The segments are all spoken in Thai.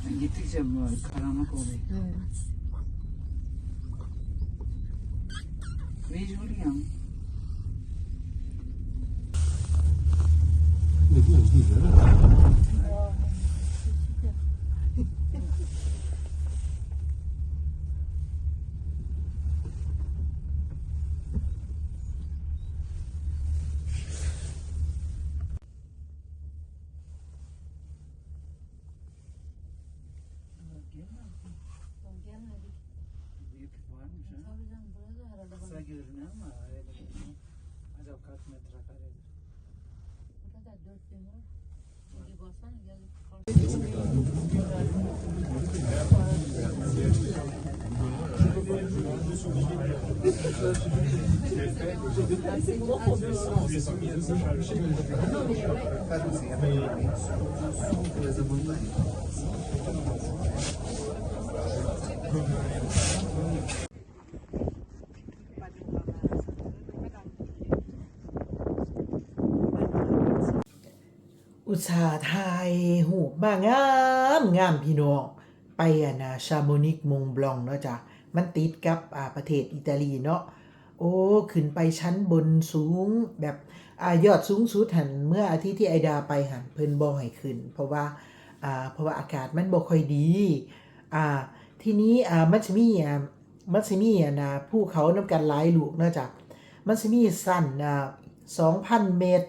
Gittikçe karanlık oluyor. Mecbur ya. Ne diyorsun değil mi? Büyük varmış ha. Kısa görünüyor ama öyle değil. Acaba kaç metrekaredir? Burada 4000 var. Bir baksana gelipอุตสาห์ถ่ายรูปมางามพี่น้องไปชาโมนิกมงบลองเนาะจ้ะมันติดกับประเทศอิตาลีเนาะโอ้ขึ้นไปชั้นบนสูงแบบยอดสูงสุดหันเมื่ออาทิตย์ที่ไอดาไปหันเพิ่นบ่ให้ขึ้นเพราะว่าอากาศมันบ่ค่อยดีทีนี้มันสิมีภูเขานำกันหลายลูกเนาะจ้ะมันสิมีสั้น2,000 เมตร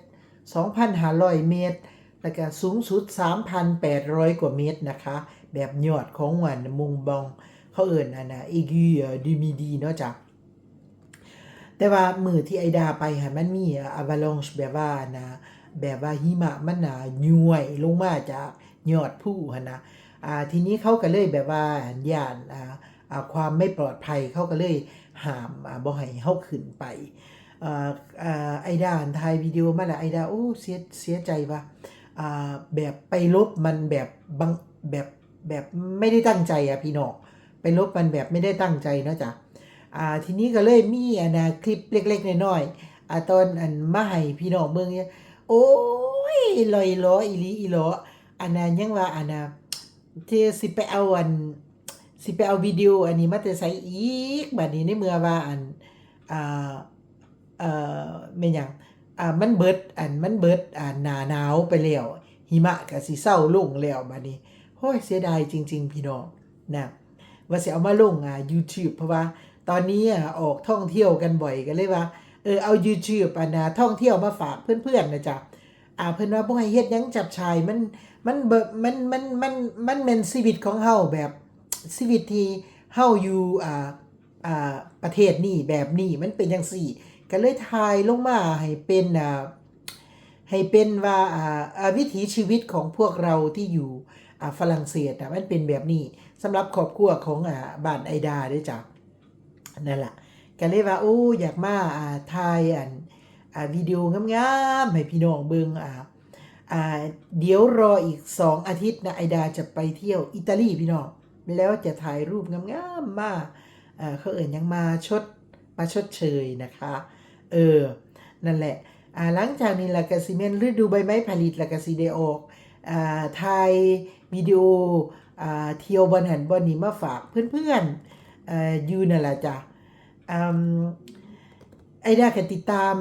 2,500 เมตรแล้วก็สูงสุด 3,800 กว่าเมตรนะคะแบบยอดของมงบองเขาเอิ้นเอกูดูมิดีเนาะจ้ะแต่ว่ามื้อที่ไอดาไปหันมันมีอะวาลองช์แบบว่าหิมะมันย้วยลงมาจากยอดภูหั่นนะทีนี้เขาก็เลยแบบว่าย่านความไม่ปลอดภัยเขาก็เลยห้ามบ่ให้เฮาขึ้นไปไอดาถ่ายวิดีโอมาแล้วไอดาโอ้เสียใจว่าแบบไปลบมันแบบไม่ได้ตั้งใจพี่น้องไปลบมันแบบไม่ได้ตั้งใจเนาะจ้ะทีนี้ก็เลยมีคลิปเล็กๆน้อยๆตอนมาให้พี่น้องเบิ่งเนี่ยโอ้ยลอยล้ออีหลีอีหลอยังว่าที่สิไปเอาวิดีโออันนี้มาแต่ไสอีกบัดนี้ในเมื่อว่าแม่นหยังมันเบิดหน้าหนาวไปแล้วหิมะก็สิเซาลงแล้วบัดนี้โอ้ยเสียดายจริงๆพี่น้องนะว่าสิเอามาลงYouTube เพราะว่าตอนนี้ออกท่องเที่ยวกันบ่อยก็เลยว่าเอา YouTube ท่องเที่ยวมาฝากเพื่อนๆนะจ๊ะเพิ่นว่าบ่ให้เฮ็ดหยังจับชายมันแม่นชีวิตของเฮาแบบชีวิตที่เฮาอยู่ประเทศนี้แบบนี้มันเป็นจังซี่ก็เลยถ่ายลงมาให้เป็นว่าวิถีชีวิตของพวกเราที่อยู่ฝรั่งเศสมันเป็นแบบนี้สำหรับครอบครัวของบ้านไอดาเด้อจ้ะนั่นล่ะก็เลยว่าโอ้อยากมาถ่ายวิดีโองามๆให้พี่น้องเบิ่งเดี๋ยวรออีก2อาทิตย์นะไอดาจะไปเที่ยวอิตาลีพี่น้องแล้วจะถ่ายรูปงามๆมาเขาเอิ้นหยังมาชดเชยนะคะนั่นแหละหลังจากนี้ล่ะก็สิแม่นฤดูใบไม้ผลิแล้วก็สิได้ออกถ่ายวิดีโอเที่ยวบ่หันบ่นี้มาฝากเพื่อนๆอยู่นั่นล่ะจ้ะไอดาก็ติดตาม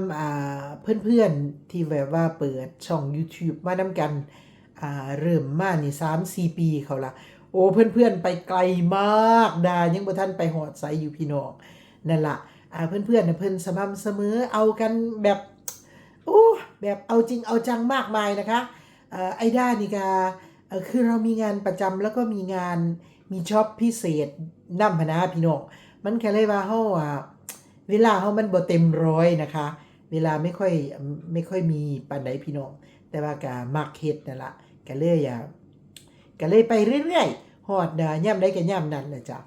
เพื่อนๆที่แบบว่าเปิดช่อง YouTube มานำกันเริ่มมานี่ 3-4 ปีเขาล่ะโอ้เพื่อนๆไปไกลมากดายังบ่ทันไปฮอดไสอยู่พี่น้องนั่นล่ะเพื่อนๆน่ะเพิ่นสม่ำเสมอเอากันแบบแบบเอาจริงเอาจังมากมายนะคะไอดานี่ก็คือเรามีงานประจำแล้วก็มีจ็อบพิเศษนำพนะพี่น้องมันแค่เลยว่าเฮาเวลาเฮามันบ่เต็ม100นะคะเวลาไม่ค่อยมีปานใดพี่น้องแต่ว่าก็มักเฮ็ดนั่นล่ะก็เลยไปเรื่อยๆฮอดยามใดก็ยามนั้นแหละจ้ะ